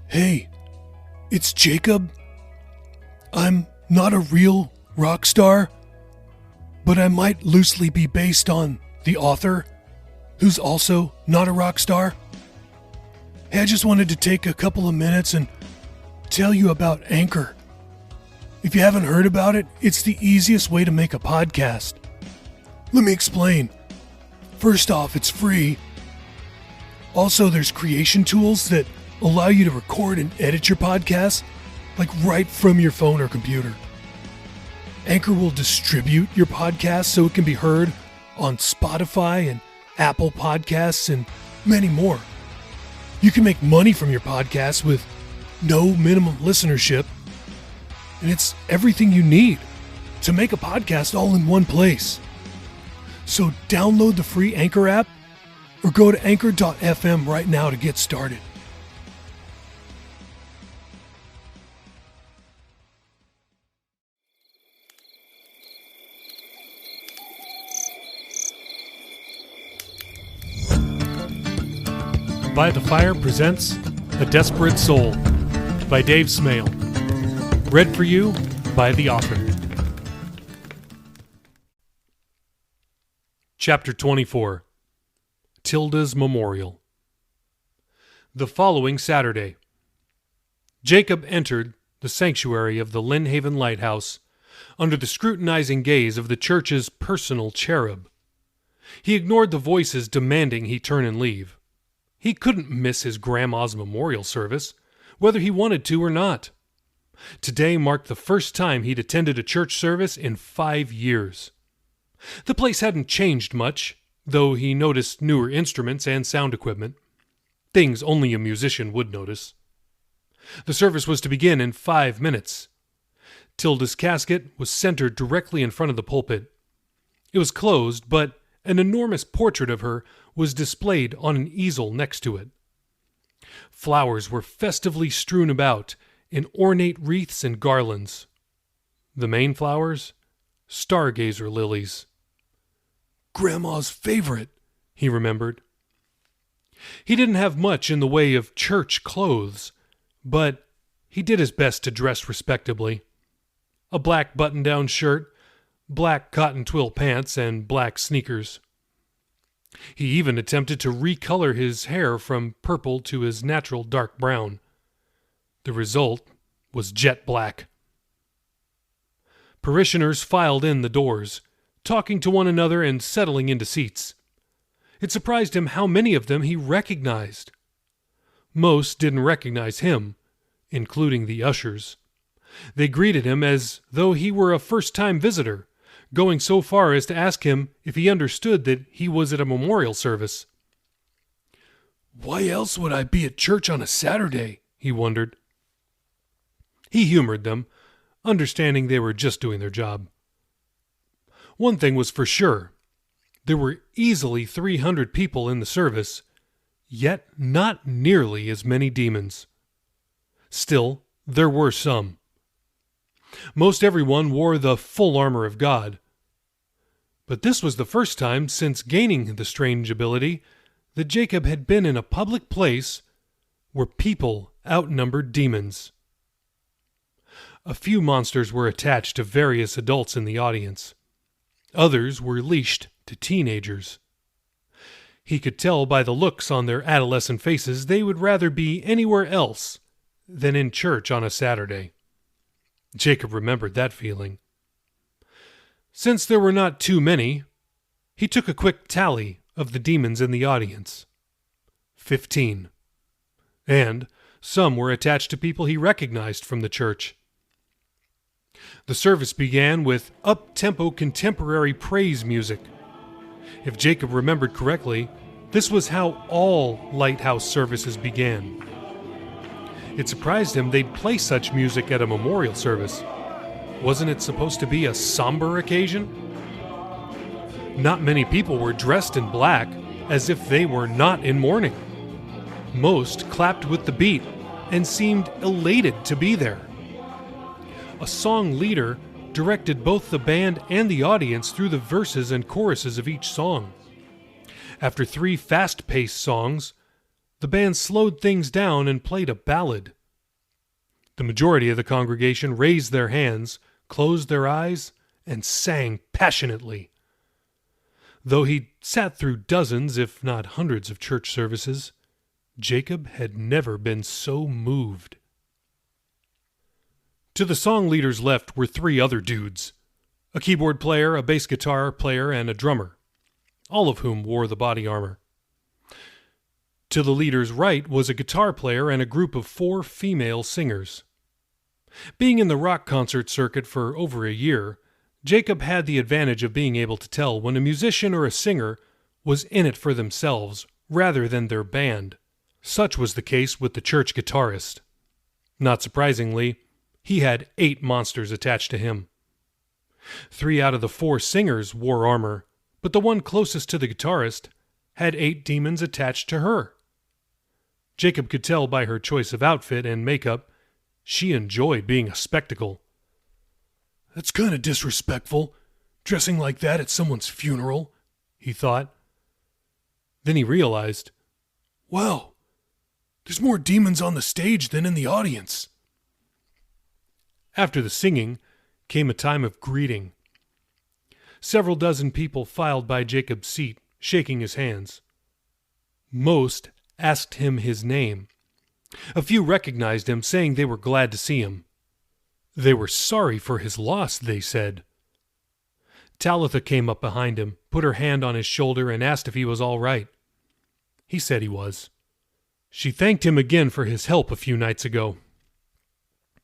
Hey, it's Jacob. I'm not a real rock star, but I might loosely be based on the author, who's also not a rock star. Hey, I just wanted to take a couple of minutes and tell you about Anchor. If you haven't heard about it, it's the easiest way to make a podcast. Let me explain. First off, it's free. Also, there's creation tools that allow you to record and edit your podcast, like right from your phone or computer. Anchor will distribute your podcast so it can be heard on Spotify and Apple Podcasts and many more. You can make money from your podcast with no minimum listenership, and it's everything you need to make a podcast all in one place. So download the free Anchor app or go to anchor.fm right now to get started. By the Fire presents A Desperate Soul by Dave Smale. Read for you by the author. Chapter 24. Tilda's Memorial. The following Saturday, Jacob entered the sanctuary of the Lynnhaven Lighthouse under the scrutinizing gaze of the church's personal cherub. He ignored the voices demanding he turn and leave. He couldn't miss his grandma's memorial service, whether he wanted to or not. Today marked the first time he'd attended a church service in 5 years. The place hadn't changed much, though he noticed newer instruments and sound equipment. Things only a musician would notice. The service was to begin in 5 minutes. Tilda's casket was centered directly in front of the pulpit. It was closed, but an enormous portrait of her was displayed on an easel next to it. Flowers were festively strewn about in ornate wreaths and garlands. The main flowers? Stargazer lilies. Grandma's favorite, he remembered. He didn't have much in the way of church clothes, but he did his best to dress respectably. A black button-down shirt, black cotton twill pants, and black sneakers. He even attempted to recolor his hair from purple to his natural dark brown. The result was jet black. Parishioners filed in the doors, talking to one another and settling into seats. It surprised him how many of them he recognized. Most didn't recognize him, including the ushers. They greeted him as though he were a first-time visitor, going so far as to ask him if he understood that he was at a memorial service. Why else would I be at church on a Saturday? He wondered. He humored them, understanding they were just doing their job. One thing was for sure. There were easily 300 people in the service, yet not nearly as many demons. Still, there were some. Most everyone wore the full armor of God. But this was the first time since gaining the strange ability that Jacob had been in a public place where people outnumbered demons. A few monsters were attached to various adults in the audience. Others were leashed to teenagers. He could tell by the looks on their adolescent faces they would rather be anywhere else than in church on a Saturday. Jacob remembered that feeling. Since there were not too many, he took a quick tally of the demons in the audience. 15. And some were attached to people he recognized from the church. The service began with up-tempo contemporary praise music. If Jacob remembered correctly, this was how all lighthouse services began. It surprised him they'd play such music at a memorial service. Wasn't it supposed to be a somber occasion? Not many people were dressed in black, as if they were not in mourning. Most clapped with the beat and seemed elated to be there. A song leader directed both the band and the audience through the verses and choruses of each song. After 3 fast-paced songs, the band slowed things down and played a ballad, The majority of the congregation raised their hands, closed their eyes, and sang passionately. Though he sat through dozens, if not hundreds, of church services, Jacob had never been so moved. To the song leader's left were three other dudes, a keyboard player, a bass guitar player, and a drummer, all of whom wore the body armor. To the leader's right was a guitar player and a group of 4 female singers. Being in the rock concert circuit for over a year, Jacob had the advantage of being able to tell when a musician or a singer was in it for themselves rather than their band. Such was the case with the church guitarist. Not surprisingly, he had 8 monsters attached to him. 3 out of the 4 singers wore armor, but the one closest to the guitarist had 8 demons attached to her. Jacob could tell by her choice of outfit and makeup she enjoyed being a spectacle. "That's kind of disrespectful, dressing like that at someone's funeral," he thought. Then he realized, wow, there's more demons on the stage than in the audience. After the singing came a time of greeting. Several dozen people filed by Jacob's seat, shaking his hands. Most asked him his name. A few recognized him, saying they were glad to see him. They were sorry for his loss, they said. Talitha came up behind him, put her hand on his shoulder, and asked if he was all right. He said he was. She thanked him again for his help a few nights ago.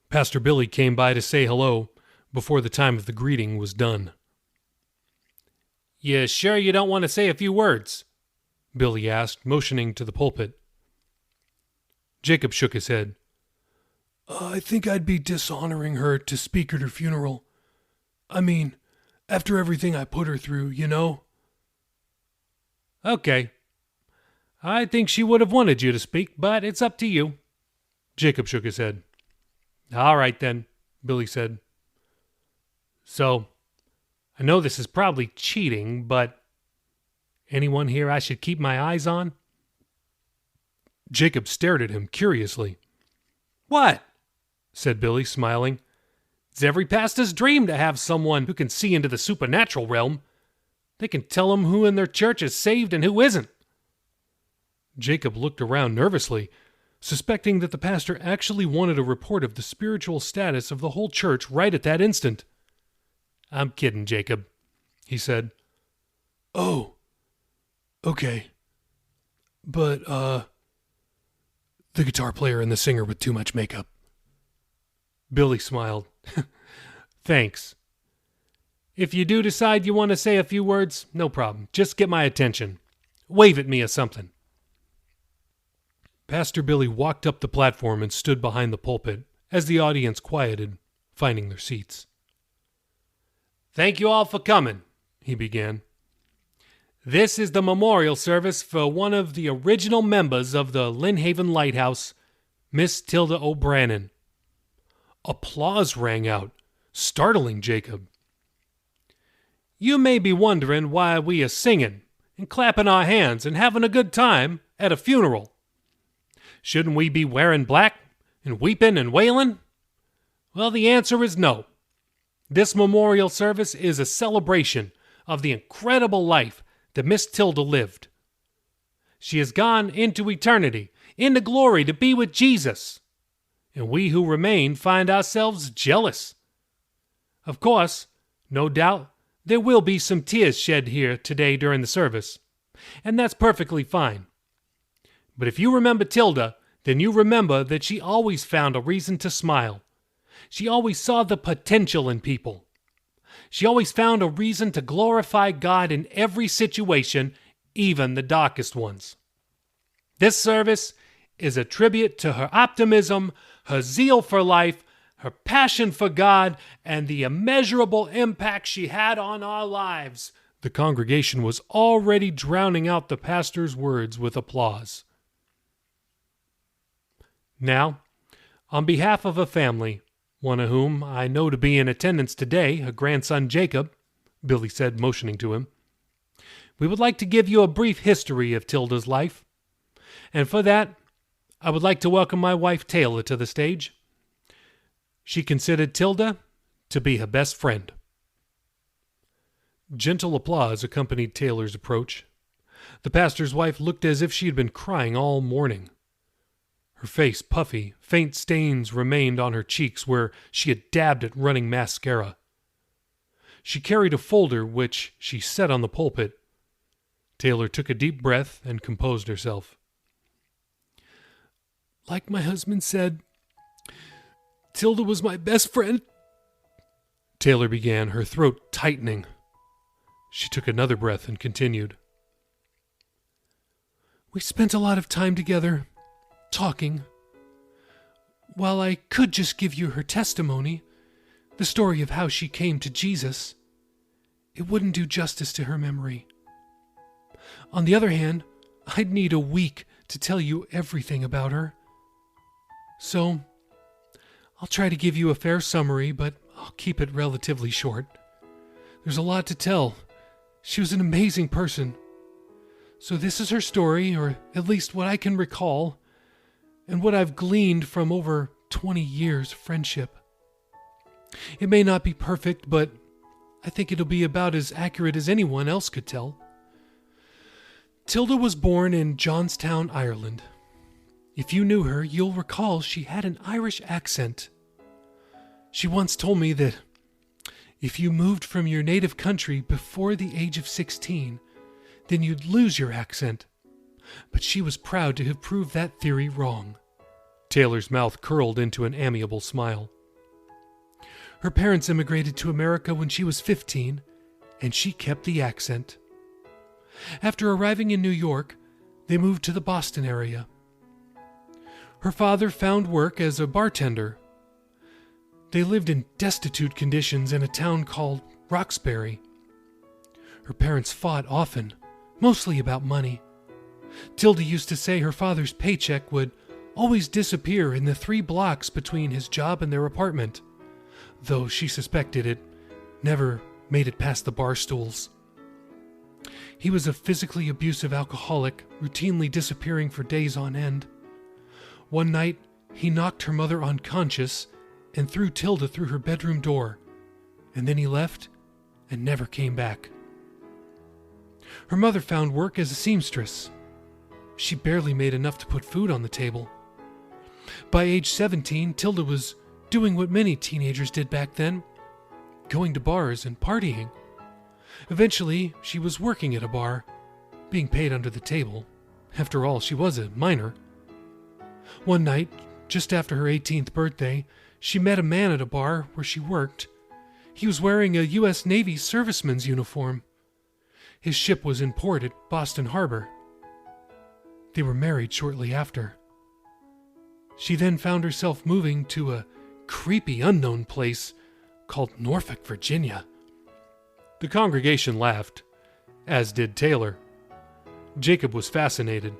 Pastor Billy came by to say hello before the time of the greeting was done. "You sure you don't want to say a few words?" Billy asked, motioning to the pulpit. Jacob shook his head. "I think I'd be dishonoring her to speak at her funeral. I mean, after everything I put her through, you know." "Okay. I think she would have wanted you to speak, but it's up to you." Jacob shook his head. "All right, then," Billy said. "So, I know this is probably cheating, but anyone here I should keep my eyes on?" Jacob stared at him curiously. "What?" said Billy, smiling. "It's every pastor's dream to have someone who can see into the supernatural realm. They can tell them who in their church is saved and who isn't." Jacob looked around nervously, suspecting that the pastor actually wanted a report of the spiritual status of the whole church right at that instant. "I'm kidding, Jacob," he said. "Oh, okay. But, the guitar player and the singer with too much makeup." Billy smiled. "Thanks. If you do decide you want to say a few words, no problem. Just get my attention. Wave at me or something." Pastor Billy walked up the platform and stood behind the pulpit as the audience quieted, finding their seats. "Thank you all for coming," he began. "This is the memorial service for one of the original members of the Lynnhaven Lighthouse, Miss Tilda O'Brien." Applause rang out, startling Jacob. "You may be wondering why we are singing and clapping our hands and having a good time at a funeral. Shouldn't we be wearing black and weeping and wailing? Well, the answer is no. This memorial service is a celebration of the incredible life that Miss Tilda lived. She has gone into eternity, into glory to be with Jesus, and we who remain find ourselves jealous. Of course, no doubt, there will be some tears shed here today during the service, and that's perfectly fine. But if you remember Tilda, then you remember that she always found a reason to smile. She always saw the potential in people. She always found a reason to glorify God in every situation, even the darkest ones. This service is a tribute to her optimism, her zeal for life, her passion for God, and the immeasurable impact she had on our lives." The congregation was already drowning out the pastor's words with applause. "Now, on behalf of a family, one of whom I know to be in attendance today, her grandson Jacob," Billy said, motioning to him, "we would like to give you a brief history of Tilda's life. And for that, I would like to welcome my wife Taylor to the stage. She considered Tilda to be her best friend. Gentle applause accompanied Taylor's approach. The pastor's wife looked as if she had been crying all morning. Her face puffy, faint stains remained on her cheeks where she had dabbed at running mascara. She carried a folder which she set on the pulpit. Taylor took a deep breath and composed herself. Like my husband said, Tilda was my best friend. Taylor began, her throat tightening. She took another breath and continued. We spent a lot of time together, talking. While I could just give you her testimony, the story of how she came to Jesus, it wouldn't do justice to her memory. On the other hand, I'd need a week to tell you everything about her. So, I'll try to give you a fair summary, but I'll keep it relatively short. There's a lot to tell. She was an amazing person. So this is her story, or at least what I can recall, and what I've gleaned from over 20 years of friendship. It may not be perfect, but I think it'll be about as accurate as anyone else could tell. Tilda was born in Johnstown, Ireland. If you knew her, you'll recall she had an Irish accent. She once told me that if you moved from your native country before the age of 16, then you'd lose your accent. But she was proud to have proved that theory wrong. Taylor's mouth curled into an amiable smile. Her parents immigrated to America when she was 15, and she kept the accent. After arriving in New York, they moved to the Boston area. Her father found work as a bartender. They lived in destitute conditions in a town called Roxbury. Her parents fought often, mostly about money. Tilda used to say her father's paycheck would always disappear in the 3 blocks between his job and their apartment, though she suspected it never made it past the bar stools. He was a physically abusive alcoholic, routinely disappearing for days on end. One night, he knocked her mother unconscious and threw Tilda through her bedroom door, and then he left and never came back. Her mother found work as a seamstress. She barely made enough to put food on the table. By age 17, Tilda was doing what many teenagers did back then, going to bars and partying. Eventually, she was working at a bar, being paid under the table. After all, she was a minor. One night, just after her 18th birthday, she met a man at a bar where she worked. He was wearing a U.S. Navy serviceman's uniform. His ship was in port at Boston Harbor. They were married shortly after. She then found herself moving to a creepy unknown place called Norfolk, Virginia. The congregation laughed, as did Taylor. Jacob was fascinated.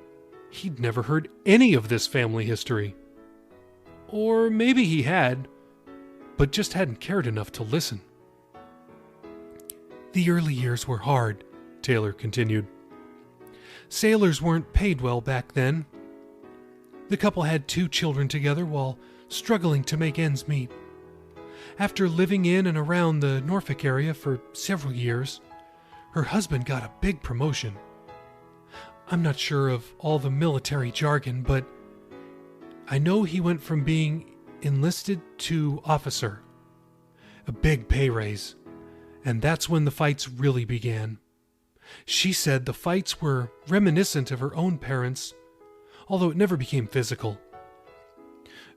He'd never heard any of this family history. Or maybe he had, but just hadn't cared enough to listen. The early years were hard, Taylor continued. Sailors weren't paid well back then. The couple had 2 children together while struggling to make ends meet. After living in and around the Norfolk area for several years, her husband got a big promotion. I'm not sure of all the military jargon, but I know he went from being enlisted to officer. A big pay raise. And that's when the fights really began. She said the fights were reminiscent of her own parents, although it never became physical.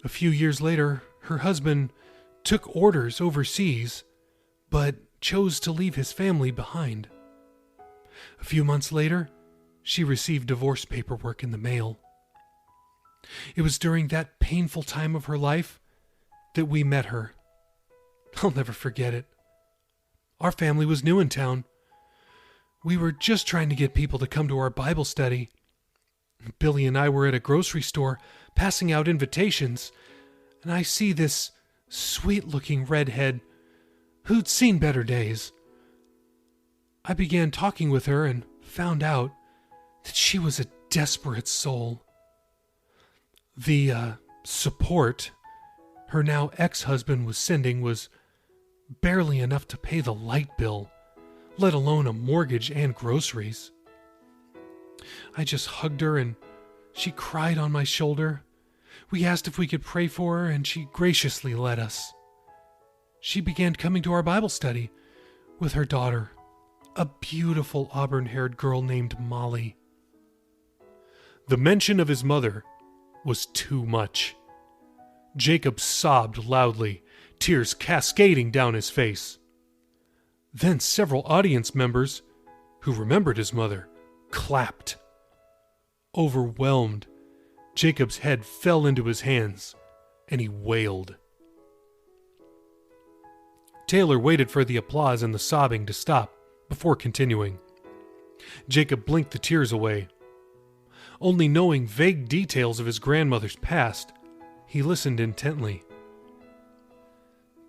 A few years later, her husband took orders overseas, but chose to leave his family behind. A few months later, she received divorce paperwork in the mail. It was during that painful time of her life that we met her. I'll never forget it. Our family was new in town. We were just trying to get people to come to our Bible study. Billy and I were at a grocery store passing out invitations, and I see this sweet-looking redhead who'd seen better days. I began talking with her and found out that she was a desperate soul. The support her now ex-husband was sending was barely enough to pay the light bill, let alone a mortgage and groceries. I just hugged her and she cried on my shoulder. We asked if we could pray for her and she graciously let us. She began coming to our Bible study with her daughter, a beautiful auburn-haired girl named Molly. The mention of his mother was too much. Jacob sobbed loudly, tears cascading down his face. Then several audience members, who remembered his mother, clapped. Overwhelmed, Jacob's head fell into his hands, and he wailed. Taylor waited for the applause and the sobbing to stop before continuing. Jacob blinked the tears away. Only knowing vague details of his grandmother's past, he listened intently.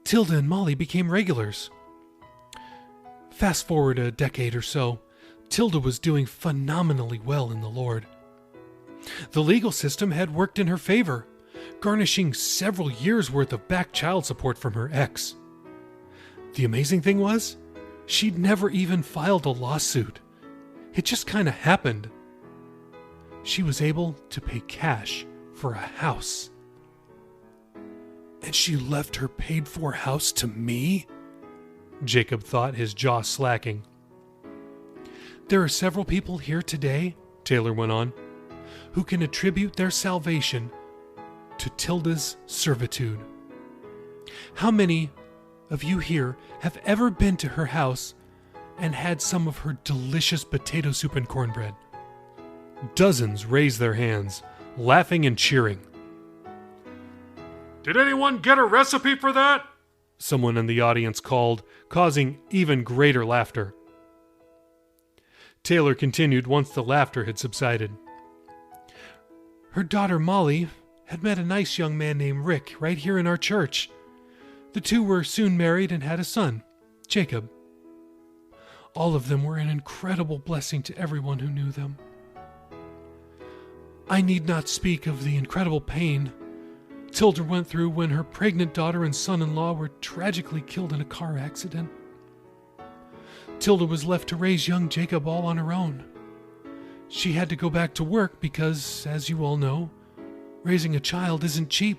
Tilda and Molly became regulars. Fast forward a decade or so, Tilda was doing phenomenally well in the Lord. The legal system had worked in her favor, garnishing several years' worth of back child support from her ex. The amazing thing was, she'd never even filed a lawsuit. It just kind of happened. She was able to pay cash for a house. And she left her paid-for house to me? Jacob thought, his jaw slacking. There are several people here today, Taylor went on, who can attribute their salvation to Tilda's servitude. How many of you here have ever been to her house and had some of her delicious potato soup and cornbread? Dozens raised their hands, laughing and cheering. Did anyone get a recipe for that? Someone in the audience called, causing even greater laughter. Taylor continued once the laughter had subsided. Her daughter Molly had met a nice young man named Rick right here in our church. The two were soon married and had a son, Jacob. All of them were an incredible blessing to everyone who knew them. I need not speak of the incredible pain Tilda went through when her pregnant daughter and son-in-law were tragically killed in a car accident. Tilda was left to raise young Jacob all on her own. She had to go back to work because, as you all know, raising a child isn't cheap.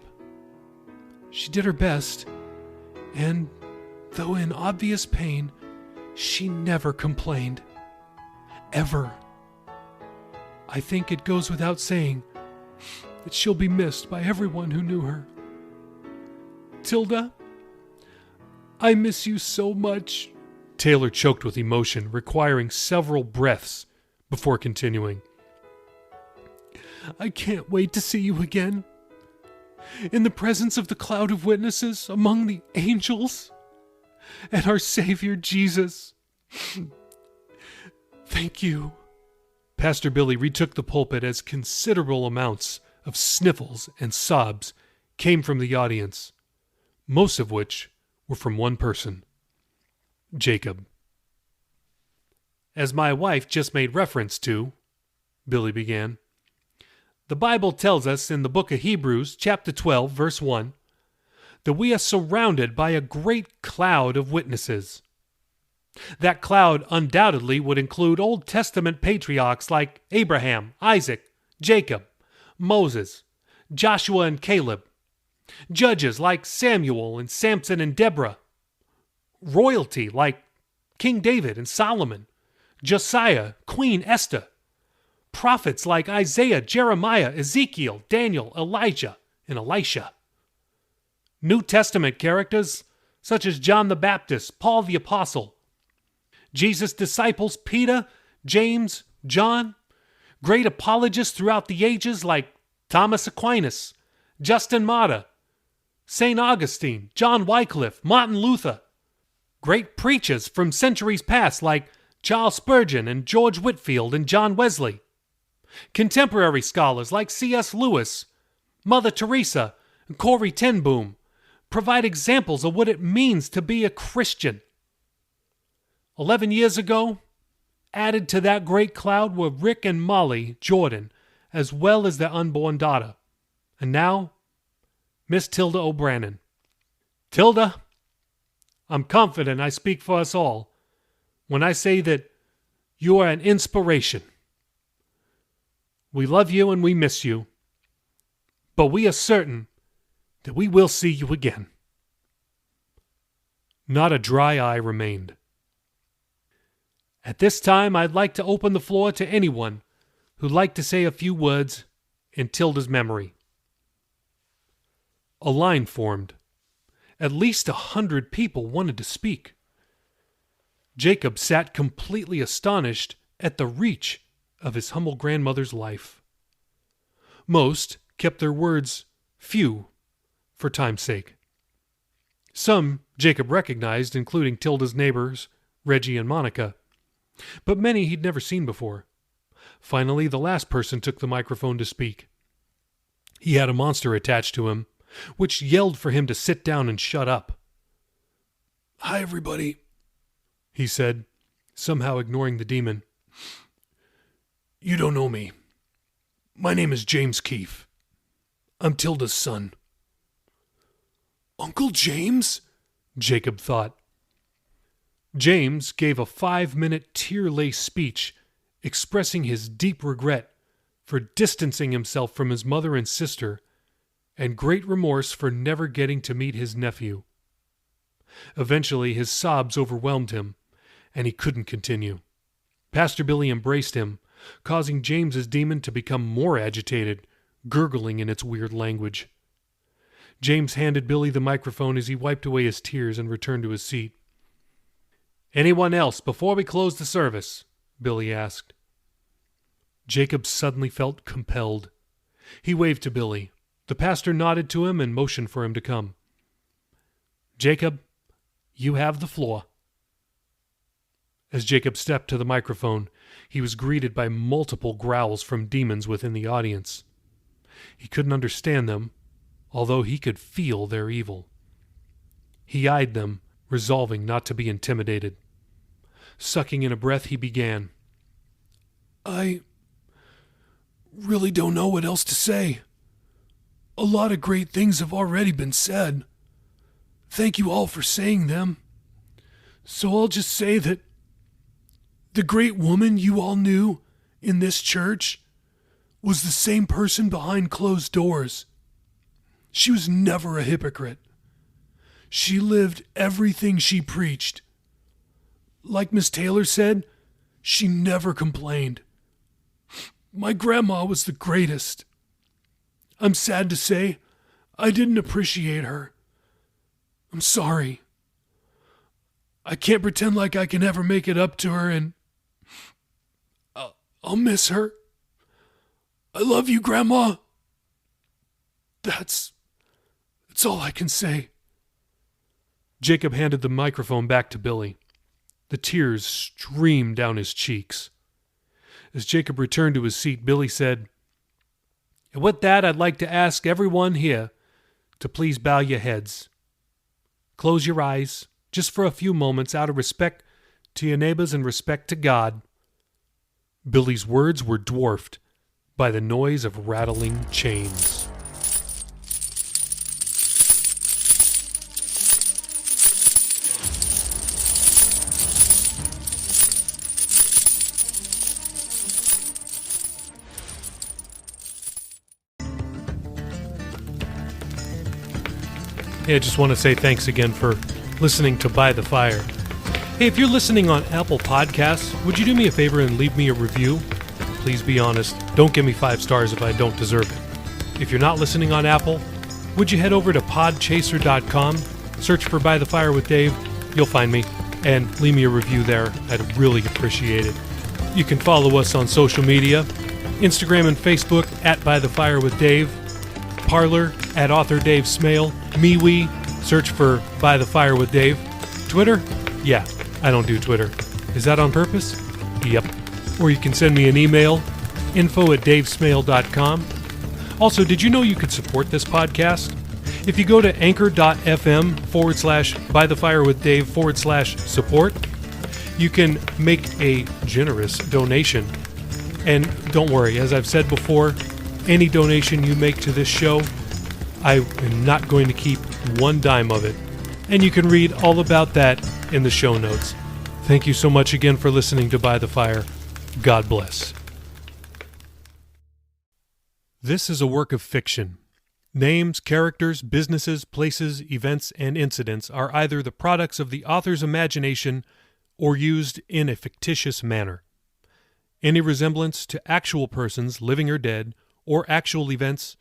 She did her best, and, though in obvious pain, she never complained. Ever. I think it goes without saying that she'll be missed by everyone who knew her. Tilda, I miss you so much. Taylor choked with emotion, requiring several breaths before continuing. I can't wait to see you again. In the presence of the cloud of witnesses, among the angels, and our Savior Jesus. Thank you. Pastor Billy retook the pulpit as considerable amounts of sniffles and sobs came from the audience, most of which were from one person, Jacob. As my wife just made reference to, Billy began, the Bible tells us in the book of Hebrews, chapter 12, verse 1, that we are surrounded by a great cloud of witnesses. That cloud undoubtedly would include Old Testament patriarchs like Abraham, Isaac, Jacob, Moses, Joshua and Caleb, judges like Samuel and Samson and Deborah, royalty like King David and Solomon, Josiah, Queen Esther, prophets like Isaiah, Jeremiah, Ezekiel, Daniel, Elijah, and Elisha, New Testament characters such as John the Baptist, Paul the Apostle, Jesus' disciples Peter, James, John, great apologists throughout the ages like Thomas Aquinas, Justin Martyr, St. Augustine, John Wycliffe, Martin Luther, great preachers from centuries past like Charles Spurgeon and George Whitefield and John Wesley, contemporary scholars like C.S. Lewis, Mother Teresa, and Corrie ten Boom provide examples of what it means to be a Christian. 11 years ago, added to that great cloud were Rick and Molly Jordan, as well as their unborn daughter. And now, Miss Tilda O'Brien. Tilda, I'm confident I speak for us all when I say that you are an inspiration. We love you and we miss you, but we are certain that we will see you again. Not a dry eye remained. At this time, I'd like to open the floor to anyone who'd like to say a few words in Tilda's memory. A line formed. At least 100 people wanted to speak. Jacob sat completely astonished at the reach of his humble grandmother's life. Most kept their words few for time's sake. Some Jacob recognized, including Tilda's neighbors, Reggie and Monica, but many he'd never seen before. Finally, the last person took the microphone to speak. He had a monster attached to him, which yelled for him to sit down and shut up. "Hi, everybody," he said, somehow ignoring the demon. "You don't know me. My name is James Keefe. I'm Tilda's son." "Uncle James?" Jacob thought. James gave a 5-minute tear-laced speech expressing his deep regret for distancing himself from his mother and sister and great remorse for never getting to meet his nephew. Eventually, his sobs overwhelmed him, and he couldn't continue. Pastor Billy embraced him, causing James's demon to become more agitated, gurgling in its weird language. James handed Billy the microphone as he wiped away his tears and returned to his seat. "Anyone else before we close the service?" Billy asked. Jacob suddenly felt compelled. He waved to Billy. The pastor nodded to him and motioned for him to come. "Jacob, you have the floor." As Jacob stepped to the microphone, he was greeted by multiple growls from demons within the audience. He couldn't understand them, although he could feel their evil. He eyed them, resolving not to be intimidated. Sucking in a breath, he began. "I really don't know what else to say. A lot of great things have already been said. Thank you all for saying them. So I'll just say that the great woman you all knew in this church was the same person behind closed doors. She was never a hypocrite. She lived everything she preached. Like Miss Taylor said, she never complained. My grandma was the greatest. I'm sad to say I didn't appreciate her. I'm sorry. I can't pretend like I can ever make it up to her, and I'll miss her. I love you, Grandma. That's all I can say." Jacob handed the microphone back to Billy. The tears streamed down his cheeks. As Jacob returned to his seat, Billy said, "And with that, I'd like to ask everyone here to please bow your heads. Close your eyes, just for a few moments, out of respect to your neighbors and respect to God." Billy's words were dwarfed by the noise of rattling chains. Hey, I just want to say thanks again for listening to By the Fire. Hey, if you're listening on Apple Podcasts, would you do me a favor and leave me a review? Please be honest. Don't give me 5 stars if I don't deserve it. If you're not listening on Apple, would you head over to podchaser.com, search for By the Fire with Dave, you'll find me, and leave me a review there. I'd really appreciate it. You can follow us on social media, Instagram and Facebook at By the Fire with Dave, Parler at author Dave Smale, MeWe, search for By the Fire with Dave. Twitter? Yeah, I don't do Twitter. Is that on purpose? Yep. Or you can send me an email, info@davesmale.com. Also, did you know you could support this podcast? If you go to anchor.fm/bythefirewithdave/support, you can make a generous donation. And don't worry, as I've said before, any donation you make to this show I am not going to keep one dime of it, and you can read all about that in the show notes. Thank you so much again for listening to By the Fire. God bless. This is a work of fiction. Names, characters, businesses, places, events, and incidents are either the products of the author's imagination or used in a fictitious manner. Any resemblance to actual persons, living or dead, or actual events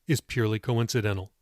is purely coincidental.